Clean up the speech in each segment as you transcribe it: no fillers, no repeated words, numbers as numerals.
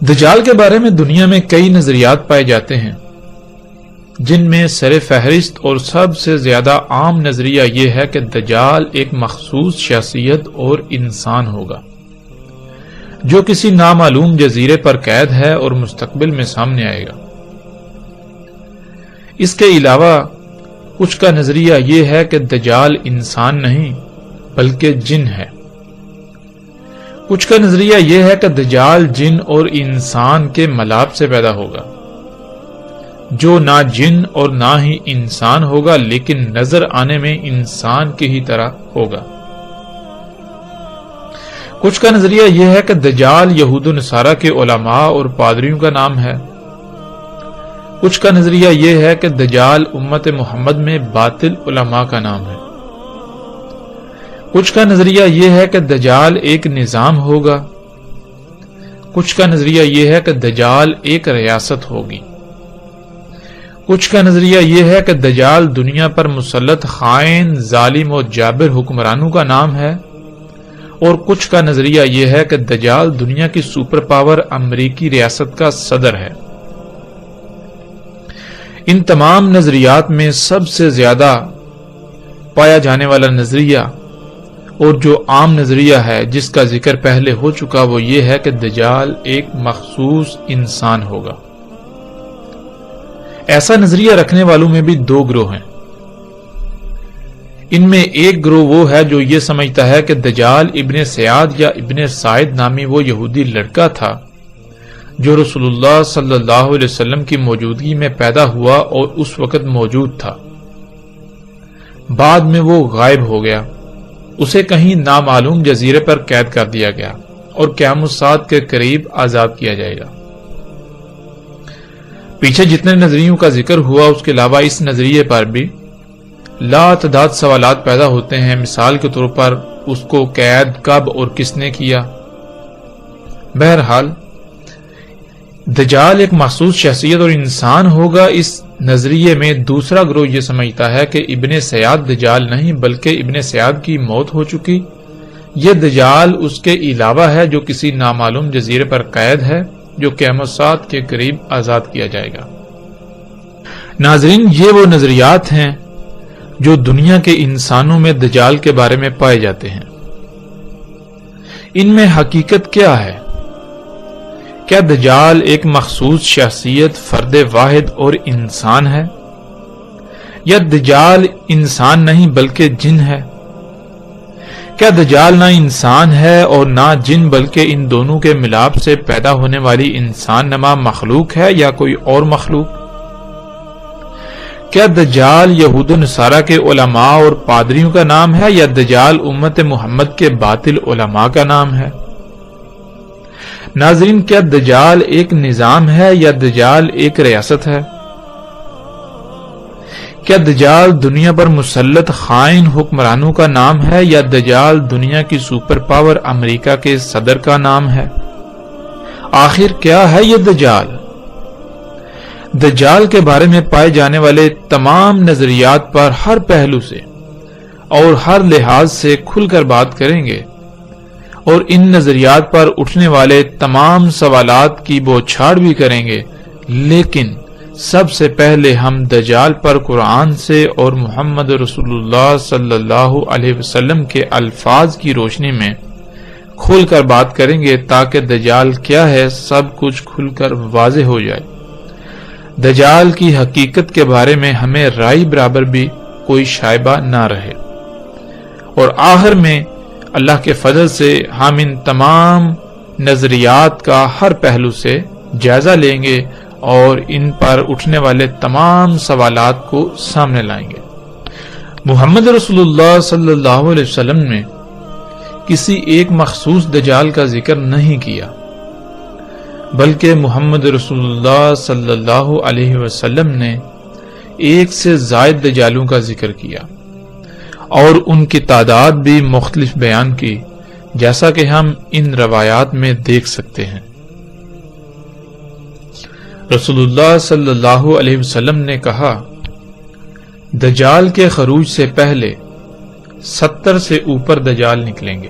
دجال کے بارے میں دنیا میں کئی نظریات پائے جاتے ہیں، جن میں سر فہرست اور سب سے زیادہ عام نظریہ یہ ہے کہ دجال ایک مخصوص شخصیت اور انسان ہوگا جو کسی نامعلوم جزیرے پر قید ہے اور مستقبل میں سامنے آئے گا۔ اس کے علاوہ کچھ کا نظریہ یہ ہے کہ دجال انسان نہیں بلکہ جن ہے۔ کچھ کا نظریہ یہ ہے کہ دجال جن اور انسان کے ملاپ سے پیدا ہوگا، جو نہ جن اور نہ ہی انسان ہوگا لیکن نظر آنے میں انسان کی ہی طرح ہوگا۔ کچھ کا نظریہ یہ ہے کہ دجال یہود و نصارہ کے علماء اور پادریوں کا نام ہے۔ کچھ کا نظریہ یہ ہے کہ دجال امت محمد میں باطل علماء کا نام ہے۔ کچھ کا نظریہ یہ ہے کہ دجال ایک نظام ہوگا۔ کچھ کا نظریہ یہ ہے کہ دجال ایک ریاست ہوگی۔ کچھ کا نظریہ یہ ہے کہ دجال دنیا پر مسلط خائن، ظالم اور جابر حکمرانوں کا نام ہے، اور کچھ کا نظریہ یہ ہے کہ دجال دنیا کی سپر پاور امریکی ریاست کا صدر ہے۔ ان تمام نظریات میں سب سے زیادہ پایا جانے والا نظریہ اور جو عام نظریہ ہے جس کا ذکر پہلے ہو چکا وہ یہ ہے کہ دجال ایک مخصوص انسان ہوگا۔ ایسا نظریہ رکھنے والوں میں بھی دو گروہ ہیں۔ ان میں ایک گروہ وہ ہے جو یہ سمجھتا ہے کہ دجال ابن سیاد یا ابن سائد نامی وہ یہودی لڑکا تھا جو رسول اللہ صلی اللہ علیہ وسلم کی موجودگی میں پیدا ہوا اور اس وقت موجود تھا، بعد میں وہ غائب ہو گیا، اسے کہیں نامعلوم جزیرے پر قید کر دیا گیا اور قیامت الساعہ کے قریب آزاد کیا جائے گا۔ پیچھے جتنے نظریوں کا ذکر ہوا اس کے علاوہ اس نظریے پر بھی لا تعداد سوالات پیدا ہوتے ہیں۔ مثال کے طور پر اس کو قید کب اور کس نے کیا؟ بہرحال دجال ایک مخصوص شخصیت اور انسان ہوگا۔ اس نظریے میں دوسرا گروہ یہ سمجھتا ہے کہ ابن سیاد دجال نہیں بلکہ ابن سیاد کی موت ہو چکی، یہ دجال اس کے علاوہ ہے جو کسی نامعلوم جزیرے پر قید ہے جو قیامت الساعہ کے قریب آزاد کیا جائے گا۔ ناظرین، یہ وہ نظریات ہیں جو دنیا کے انسانوں میں دجال کے بارے میں پائے جاتے ہیں۔ ان میں حقیقت کیا ہے؟ کیا دجال ایک مخصوص شخصیت، فرد واحد اور انسان ہے، یا دجال انسان نہیں بلکہ جن ہے؟ کیا دجال نہ انسان ہے اور نہ جن بلکہ ان دونوں کے ملاپ سے پیدا ہونے والی انسان نما مخلوق ہے یا کوئی اور مخلوق؟ کیا دجال یہود و نصارہ کے علماء اور پادریوں کا نام ہے یا دجال امت محمد کے باطل علماء کا نام ہے؟ ناظرین، کیا دجال ایک نظام ہے یا دجال ایک ریاست ہے؟ کیا دجال دنیا پر مسلط خائن حکمرانوں کا نام ہے یا دجال دنیا کی سپر پاور امریکہ کے صدر کا نام ہے؟ آخر کیا ہے یہ دجال؟ دجال کے بارے میں پائے جانے والے تمام نظریات پر ہر پہلو سے اور ہر لحاظ سے کھل کر بات کریں گے اور ان نظریات پر اٹھنے والے تمام سوالات کی بوچھاڑ بھی کریں گے، لیکن سب سے پہلے ہم دجال پر قرآن سے اور محمد رسول اللہ صلی اللہ علیہ وسلم کے الفاظ کی روشنی میں کھول کر بات کریں گے تاکہ دجال کیا ہے سب کچھ کھل کر واضح ہو جائے۔ دجال کی حقیقت کے بارے میں ہمیں رائے برابر بھی کوئی شائبہ نہ رہے، اور آخر میں اللہ کے فضل سے ہم ان تمام نظریات کا ہر پہلو سے جائزہ لیں گے اور ان پر اٹھنے والے تمام سوالات کو سامنے لائیں گے۔ محمد رسول اللہ صلی اللہ علیہ وسلم نے کسی ایک مخصوص دجال کا ذکر نہیں کیا، بلکہ محمد رسول اللہ صلی اللہ علیہ وسلم نے ایک سے زائد دجالوں کا ذکر کیا اور ان کی تعداد بھی مختلف بیان کی، جیسا کہ ہم ان روایات میں دیکھ سکتے ہیں۔ رسول اللہ صلی اللہ علیہ وسلم نے کہا، دجال کے خروج سے پہلے 70 سے اوپر دجال نکلیں گے۔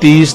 30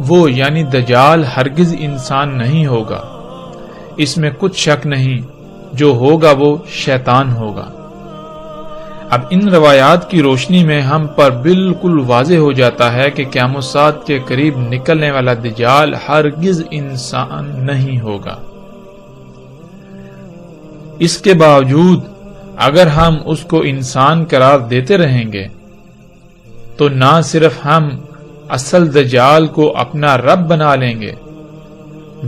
وہ یعنی دجال ہرگز انسان نہیں ہوگا، اس میں کچھ شک نہیں، جو ہوگا وہ شیطان ہوگا۔ اب ان روایات کی روشنی میں ہم پر بالکل واضح ہو جاتا ہے کہ قیامت الساعۃ کے قریب نکلنے والا دجال ہرگز انسان نہیں ہوگا۔ اس کے باوجود اگر ہم اس کو انسان قرار دیتے رہیں گے تو نہ صرف ہم اصل دجال کو اپنا رب بنا لیں گے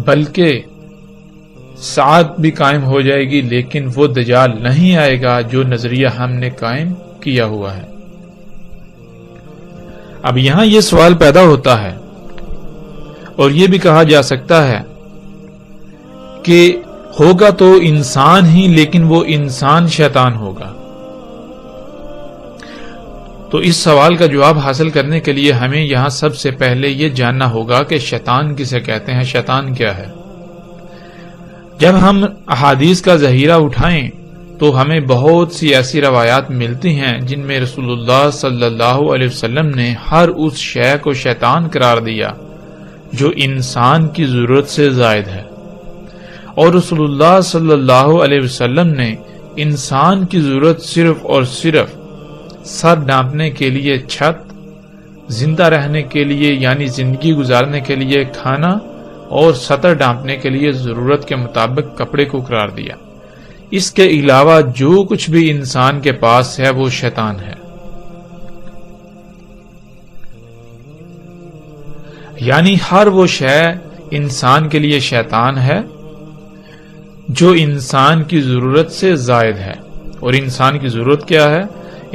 بلکہ ساعت بھی قائم ہو جائے گی، لیکن وہ دجال نہیں آئے گا جو نظریہ ہم نے قائم کیا ہوا ہے۔ اب یہاں یہ سوال پیدا ہوتا ہے اور یہ بھی کہا جا سکتا ہے کہ ہوگا تو انسان ہی، لیکن وہ انسان شیطان ہوگا۔ تو اس سوال کا جواب حاصل کرنے کے لیے ہمیں یہاں سب سے پہلے یہ جاننا ہوگا کہ شیطان کسے کہتے ہیں، شیطان کیا ہے۔ جب ہم احادیث کا ذخیرہ اٹھائیں تو ہمیں بہت سی ایسی روایات ملتی ہیں جن میں رسول اللہ صلی اللہ علیہ وسلم نے ہر اس شے کو شیطان قرار دیا جو انسان کی ضرورت سے زائد ہے، اور رسول اللہ صلی اللہ علیہ وسلم نے انسان کی ضرورت صرف اور صرف سر ڈھانپنے کے لیے چھت، زندہ رہنے کے لیے یعنی زندگی گزارنے کے لیے کھانا، اور سطر ڈھانپنے کے لیے ضرورت کے مطابق کپڑے کو قرار دیا۔ اس کے علاوہ جو کچھ بھی انسان کے پاس ہے وہ شیطان ہے۔ یعنی ہر وہ شے انسان کے لیے شیطان ہے جو انسان کی ضرورت سے زائد ہے۔ اور انسان کی ضرورت کیا ہے؟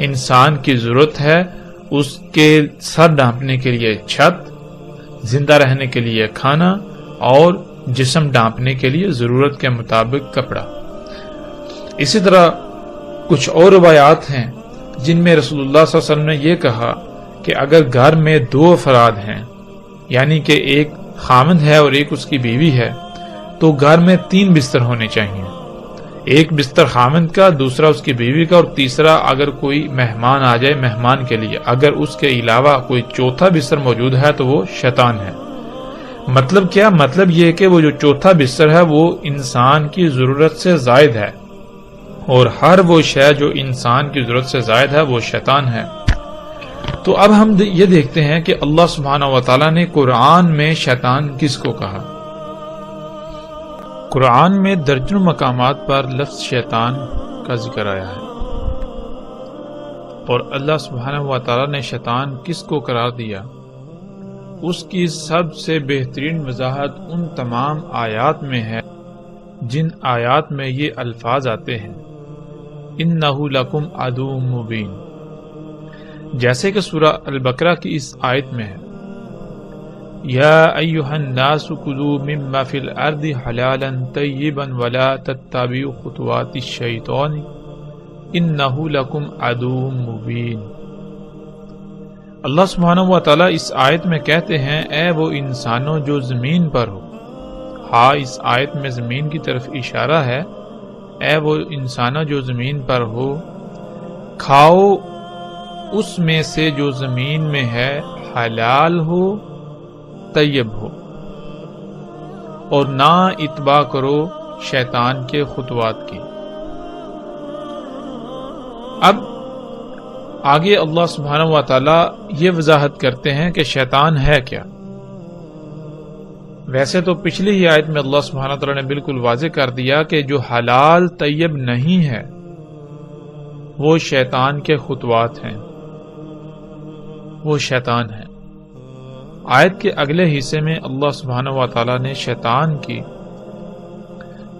انسان کی ضرورت ہے اس کے سر ڈھانپنے کے لیے چھت، زندہ رہنے کے لیے کھانا، اور جسم ڈھانپنے کے لیے ضرورت کے مطابق کپڑا۔ اسی طرح کچھ اور روایات ہیں جن میں رسول اللہ صلی اللہ علیہ وسلم نے یہ کہا کہ اگر گھر میں دو افراد ہیں، یعنی کہ ایک خاوند ہے اور ایک اس کی بیوی ہے، تو گھر میں 3 بستر ہونے چاہیے، ایک بستر خاوند کا، دوسرا اس کی بیوی کا، اور تیسرا اگر کوئی مہمان آ جائے مہمان کے لیے۔ اگر اس کے علاوہ کوئی چوتھا بستر موجود ہے تو وہ شیطان ہے۔ مطلب کیا؟ مطلب یہ کہ وہ جو چوتھا بستر ہے وہ انسان کی ضرورت سے زائد ہے، اور ہر وہ شے جو انسان کی ضرورت سے زائد ہے وہ شیطان ہے۔ تو اب ہم یہ دیکھتے ہیں کہ اللہ سبحانہ وتعالی نے قرآن میں شیطان کس کو کہا۔ قرآن میں درجنوں مقامات پر لفظ شیطان کا ذکر آیا ہے، اور اللہ سبحانہ وتعالی نے شیطان کس کو قرار دیا، اس کی سب سے بہترین وضاحت ان تمام آیات میں ہے جن آیات میں یہ الفاظ آتے ہیں اِنَّهُ لَكُمْ عَدُوٌّ مُبِينٌ، جیسے کہ سورہ البقرہ کی اس آیت میں ہے یا ایھا الناس کلوا مما فی الارض حلالا طیبا ولا تتبعوا خطوات الشیطان انہ لکم عدو مبین۔ اللہ سبحانہ و تعالیٰ اس آیت میں کہتے ہیں اے وہ انسانوں جو زمین پر ہو۔ ہاں، اس آیت میں زمین کی طرف اشارہ ہے۔ اے وہ انسانوں جو زمین پر ہو، کھاؤ اس میں سے جو زمین میں ہے، حلال ہو، طیب ہو، اور نہ اتباع کرو شیطان کے خطوات کی۔ اب آگے اللہ سبحانہ و تعالی یہ وضاحت کرتے ہیں کہ شیطان ہے کیا۔ ویسے تو پچھلی ہی آیت میں اللہ سبحانہ و تعالی نے بالکل واضح کر دیا کہ جو حلال طیب نہیں ہے وہ شیطان کے خطوات ہیں، وہ شیطان ہے۔ آیت کے اگلے حصے میں اللہ سبحانہ و تعالی نے شیطان کی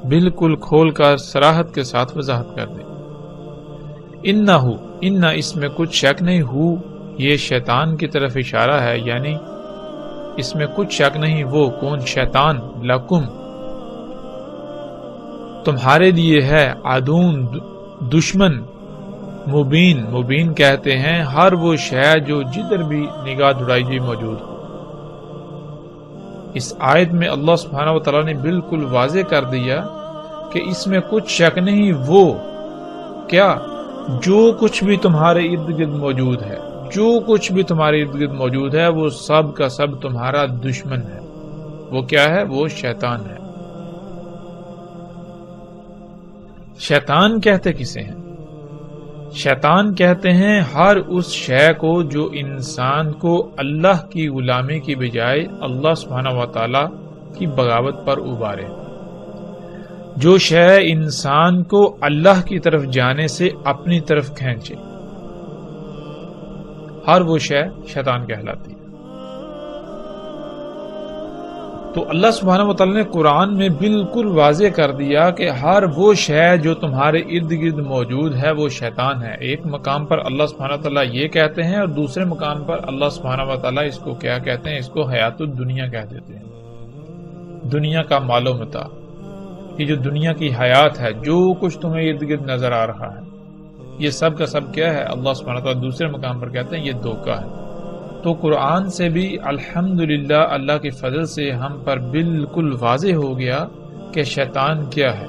بالکل کھول کر صراحت کے ساتھ وضاحت کر دی۔ انہ اس میں کچھ شک نہیں، ہو یہ شیطان کی طرف اشارہ ہے، یعنی اس میں کچھ شک نہیں، وہ کون؟ شیطان، لکم تمہارے لیے ہے، عدون دشمن، مبین، مبین کہتے ہیں ہر وہ شے جو جدھر بھی نگاہ دڑائی جی موجود ہو۔ اس آیت میں اللہ سبحانہ و تعالیٰ نے بالکل واضح کر دیا کہ اس میں کچھ شک نہیں، وہ کیا جو کچھ بھی تمہارے ارد گرد موجود ہے، جو کچھ بھی تمہارے ارد گرد موجود ہے وہ سب کا سب تمہارا دشمن ہے۔ وہ کیا ہے؟ وہ شیطان ہے۔ شیطان کہتے کسے ہیں؟ شیطان کہتے ہیں ہر اس شے کو جو انسان کو اللہ کی غلامی کی بجائے اللہ سبحانہ و تعالی کی بغاوت پر ابارے، جو شے انسان کو اللہ کی طرف جانے سے اپنی طرف کھینچے، ہر وہ شے شیطان کہلاتی ہے۔ تو اللہ سبحانہ و تعالی نے قرآن میں بالکل واضح کر دیا کہ ہر وہ شے جو تمہارے ارد گرد موجود ہے وہ شیطان ہے۔ ایک مقام پر اللہ سبحانہ و تعالی یہ کہتے ہیں اور دوسرے مقام پر اللہ سبحانہ و تعالی اس کو کیا کہتے ہیں؟ اس کو حیات الدنیا کہہ دیتے ہیں، دنیا کا مال و متاع۔ یہ جو دنیا کی حیات ہے، جو کچھ تمہیں ارد گرد نظر آ رہا ہے، یہ سب کا سب کیا ہے؟ اللہ سبحانہ و تعالی دوسرے مقام پر کہتے ہیں یہ دھوکہ ہے۔ تو قرآن سے بھی الحمدللہ اللہ کے فضل سے ہم پر بالکل واضح ہو گیا کہ شیطان کیا ہے۔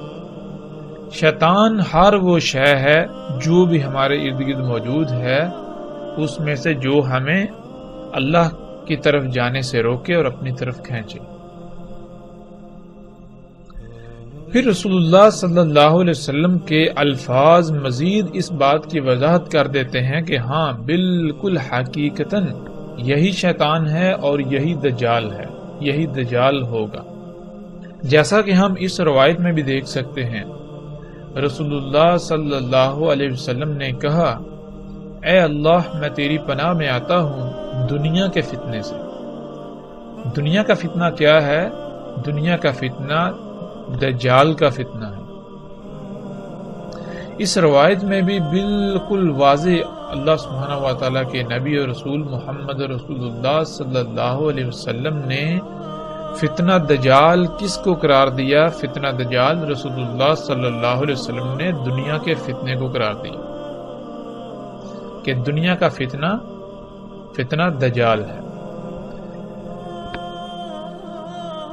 شیطان ہر وہ شے ہے جو بھی ہمارے ارد گرد موجود ہے، اس میں سے جو ہمیں اللہ کی طرف جانے سے روکے اور اپنی طرف کھینچے۔ پھر رسول اللہ صلی اللہ علیہ وسلم کے الفاظ مزید اس بات کی وضاحت کر دیتے ہیں کہ ہاں بالکل حقیقتاً یہی شیطان ہے اور یہی دجال ہے، یہی دجال ہوگا۔ جیسا کہ ہم اس روایت میں بھی دیکھ سکتے ہیں، رسول اللہ صلی اللہ علیہ وسلم نے کہا، اے اللہ میں تیری پناہ میں آتا ہوں دنیا کے فتنے سے۔ دنیا کا فتنہ کیا ہے؟ دنیا کا فتنہ دجال کا فتنہ ہے۔ اس روایت میں بھی بالکل واضح اللہ سبحانہ و تعالیٰ کے نبی اور رسول محمد رسول اللہ صلی اللہ علیہ وسلم نے فتنہ دجال کس کو قرار دیا؟ فتنہ دجال رسول اللہ صلی اللہ علیہ وسلم نے دنیا کے فتنے کو قرار دیا کہ دنیا کا فتنہ دجال ہے۔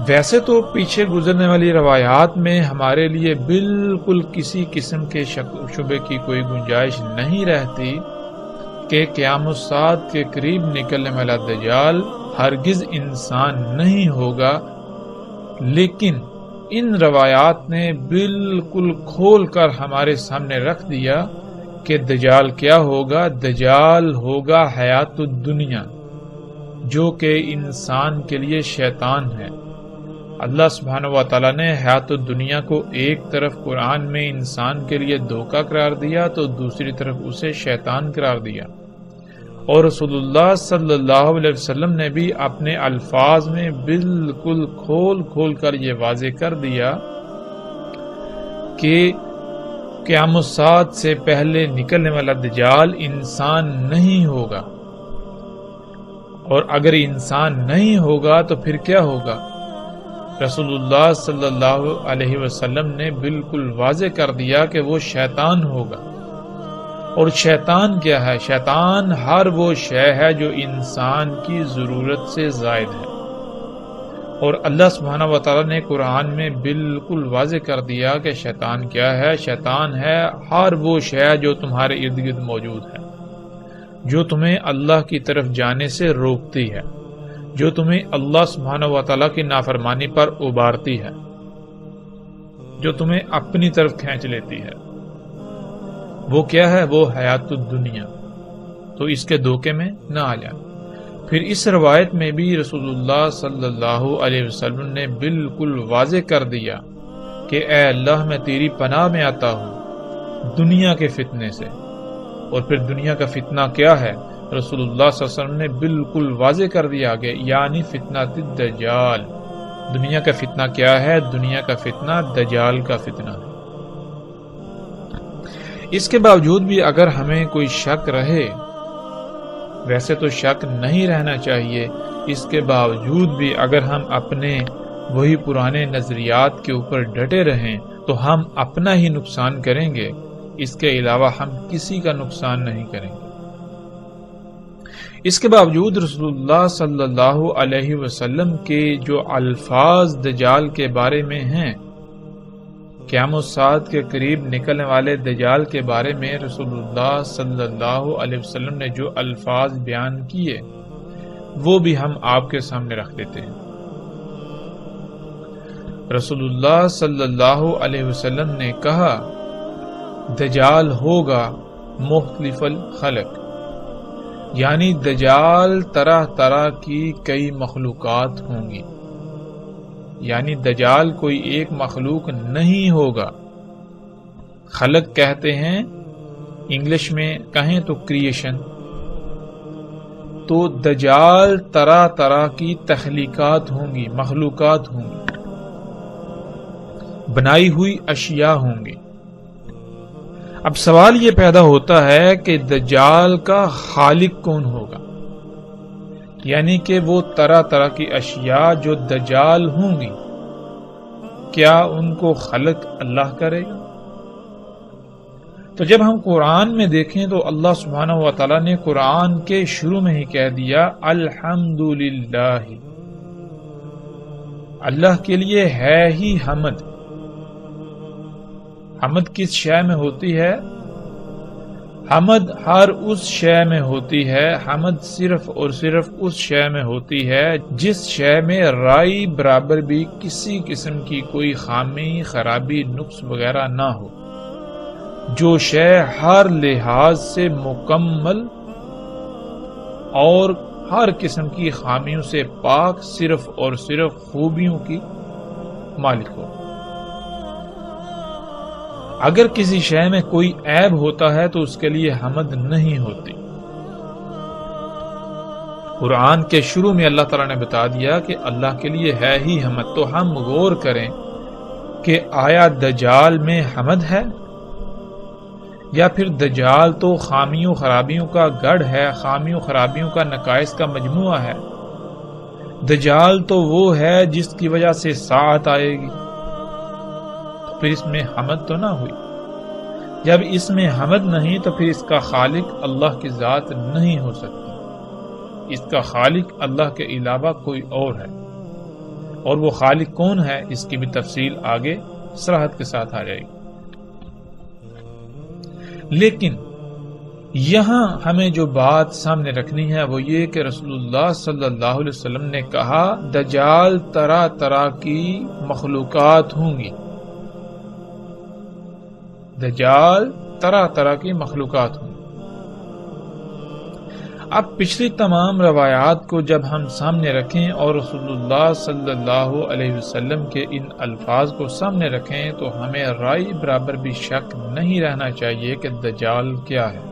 ویسے تو پیچھے گزرنے والی روایات میں ہمارے لیے بالکل کسی قسم کے شک و شبے کی کوئی گنجائش نہیں رہتی کہ قیام الساعت کے قریب نکلنے والا دجال ہرگز انسان نہیں ہوگا، لیکن ان روایات نے بالکل کھول کر ہمارے سامنے رکھ دیا کہ دجال کیا ہوگا؟ دجال ہوگا حیات الدنیا، جو کہ انسان کے لیے شیطان ہے۔ اللہ سبحانہ و تعالیٰ نے حیات الدنیا کو ایک طرف قرآن میں انسان کے لیے دھوکہ قرار دیا تو دوسری طرف اسے شیطان قرار دیا، اور رسول اللہ صلی اللہ علیہ وسلم نے بھی اپنے الفاظ میں بالکل کھول کر یہ واضح کر دیا کہ قیام الساعت سے پہلے نکلنے والا دجال انسان نہیں ہوگا، اور اگر انسان نہیں ہوگا تو پھر کیا ہوگا؟ رسول اللہ صلی اللہ علیہ وسلم نے بالکل واضح کر دیا کہ وہ شیطان ہوگا۔ اور شیطان کیا ہے؟ شیطان ہر وہ شے ہے جو انسان کی ضرورت سے زائد ہے، اور اللہ سبحانہ و تعالیٰ نے قرآن میں بالکل واضح کر دیا کہ شیطان کیا ہے؟ شیطان ہے ہر وہ شے جو تمہارے ارد گرد موجود ہے، جو تمہیں اللہ کی طرف جانے سے روکتی ہے، جو تمہیں اللہ سبحانہ و تعالیٰ کی نافرمانی پر ابارتی ہے، جو تمہیں اپنی طرف کھینچ لیتی ہے۔ وہ کیا ہے؟ وہ حیات الدنیا۔ تو اس کے دھوکے میں نہ آ جائیں۔ پھر اس روایت میں بھی رسول اللہ صلی اللہ علیہ وسلم نے بالکل واضح کر دیا کہ اے اللہ میں تیری پناہ میں آتا ہوں دنیا کے فتنے سے۔ اور پھر دنیا کا فتنہ کیا ہے؟ رسول اللہ صلی اللہ علیہ وسلم نے بالکل واضح کر دیا کہ یعنی فتنہ الدجال۔ دنیا کا فتنہ کیا ہے؟ دنیا کا فتنہ دجال کا فتنہ ہے۔ اس کے باوجود بھی اگر ہمیں کوئی شک رہے، ویسے تو شک نہیں رہنا چاہیے، اس کے باوجود بھی اگر ہم اپنے وہی پرانے نظریات کے اوپر ڈٹے رہیں تو ہم اپنا ہی نقصان کریں گے، اس کے علاوہ ہم کسی کا نقصان نہیں کریں گے۔ اس کے باوجود رسول اللہ صلی اللہ علیہ وسلم کے جو الفاظ دجال کے بارے میں ہیں قیام الساعت کے قریب نکلنے والے دجال کے بارے میں رسول اللہ صلی اللہ علیہ وسلم نے جو الفاظ بیان کیے وہ بھی ہم آپ کے سامنے رکھ دیتے ہیں۔ رسول اللہ صلی اللہ علیہ وسلم نے کہا، دجال ہوگا مختلف الخلق، یعنی دجال طرح طرح کی کئی مخلوقات ہوں گی، یعنی دجال کوئی ایک مخلوق نہیں ہوگا۔ خلق کہتے ہیں، انگلش میں کہیں تو کریشن، تو دجال طرح طرح کی تخلیقات ہوں گی، مخلوقات ہوں گی، بنائی ہوئی اشیاء ہوں گی۔ اب سوال یہ پیدا ہوتا ہے کہ دجال کا خالق کون ہوگا؟ یعنی کہ وہ طرح طرح کی اشیاء جو دجال ہوں گی، کیا ان کو خلق اللہ کرے گا؟ تو جب ہم قرآن میں دیکھیں تو اللہ سبحانہ و تعالیٰ نے قرآن کے شروع میں ہی کہہ دیا، الحمدللہ، اللہ کے لیے ہے ہی حمد۔ حمد کس شے میں ہوتی ہے؟ حمد ہر اس شے میں ہوتی ہے، حمد صرف اور صرف اس شے میں ہوتی ہے جس شے میں رائی برابر بھی کسی قسم کی کوئی خامی، خرابی، نقص وغیرہ نہ ہو، جو شے ہر لحاظ سے مکمل اور ہر قسم کی خامیوں سے پاک، صرف اور صرف خوبیوں کی مالک ہو۔ اگر کسی شے میں کوئی عیب ہوتا ہے تو اس کے لیے حمد نہیں ہوتی۔ قرآن کے شروع میں اللہ تعالیٰ نے بتا دیا کہ اللہ کے لیے ہے ہی حمد، تو ہم غور کریں کہ آیا دجال میں حمد ہے، یا پھر دجال تو خامیوں خرابیوں کا گڑھ ہے، خامیوں خرابیوں کا نقائص کا مجموعہ ہے۔ دجال تو وہ ہے جس کی وجہ سے ساعت آئے گی، پھر اس میں حمد تو نہ ہوئی۔ جب اس میں حمد نہیں تو پھر اس کا خالق اللہ کی ذات نہیں ہو سکتی، اس کا خالق اللہ کے علاوہ کوئی اور ہے، اور وہ خالق کون ہے اس کی بھی تفصیل آگے صراحت کے ساتھ آ جائے گی۔ لیکن یہاں ہمیں جو بات سامنے رکھنی ہے وہ یہ کہ رسول اللہ صلی اللہ علیہ وسلم نے کہا، دجال طرح طرح کی مخلوقات ہوں گی، دجال طرح طرح کی مخلوقات ہوں گی۔ اب پچھلی تمام روایات کو جب ہم سامنے رکھیں اور رسول اللہ صلی اللہ علیہ وسلم کے ان الفاظ کو سامنے رکھیں تو ہمیں رائی برابر بھی شک نہیں رہنا چاہیے کہ دجال کیا ہے۔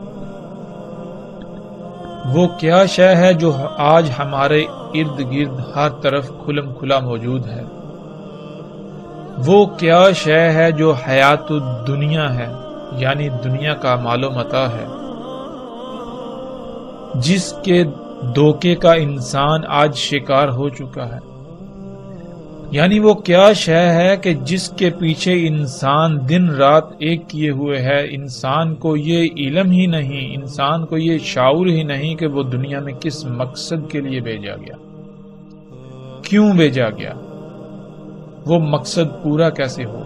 وہ کیا شے ہے جو آج ہمارے ارد گرد ہر طرف کھلم کھلا موجود ہے؟ وہ کیا شے ہے جو حیات الدنیا ہے، یعنی دنیا کا مال و متاع ہے، جس کے دھوکے کا انسان آج شکار ہو چکا ہے؟ یعنی وہ کیا شے ہے کہ جس کے پیچھے انسان دن رات ایک کیے ہوئے ہے، انسان کو یہ علم ہی نہیں، انسان کو یہ شعور ہی نہیں کہ وہ دنیا میں کس مقصد کے لیے بھیجا گیا، کیوں بھیجا گیا، وہ مقصد پورا کیسے ہو۔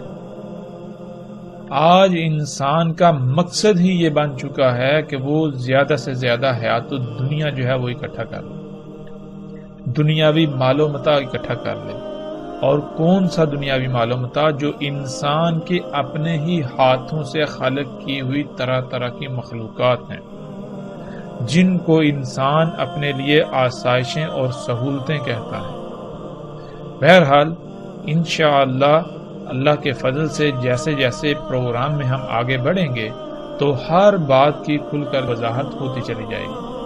آج انسان کا مقصد ہی یہ بن چکا ہے کہ وہ زیادہ سے زیادہ حیات الدنیا جو ہے وہ اکٹھا کر لے، دنیاوی مال و متاع اکٹھا کر لے۔ اور کون سا دنیاوی مال و متاع؟ جو انسان کے اپنے ہی ہاتھوں سے خلق کی ہوئی طرح طرح کی مخلوقات ہیں، جن کو انسان اپنے لیے آسائشیں اور سہولتیں کہتا ہے۔ بہرحال انشاءاللہ اللہ کے فضل سے جیسے جیسے پروگرام میں ہم آگے بڑھیں گے تو ہر بات کی کھل کر وضاحت ہوتی چلی جائے گی۔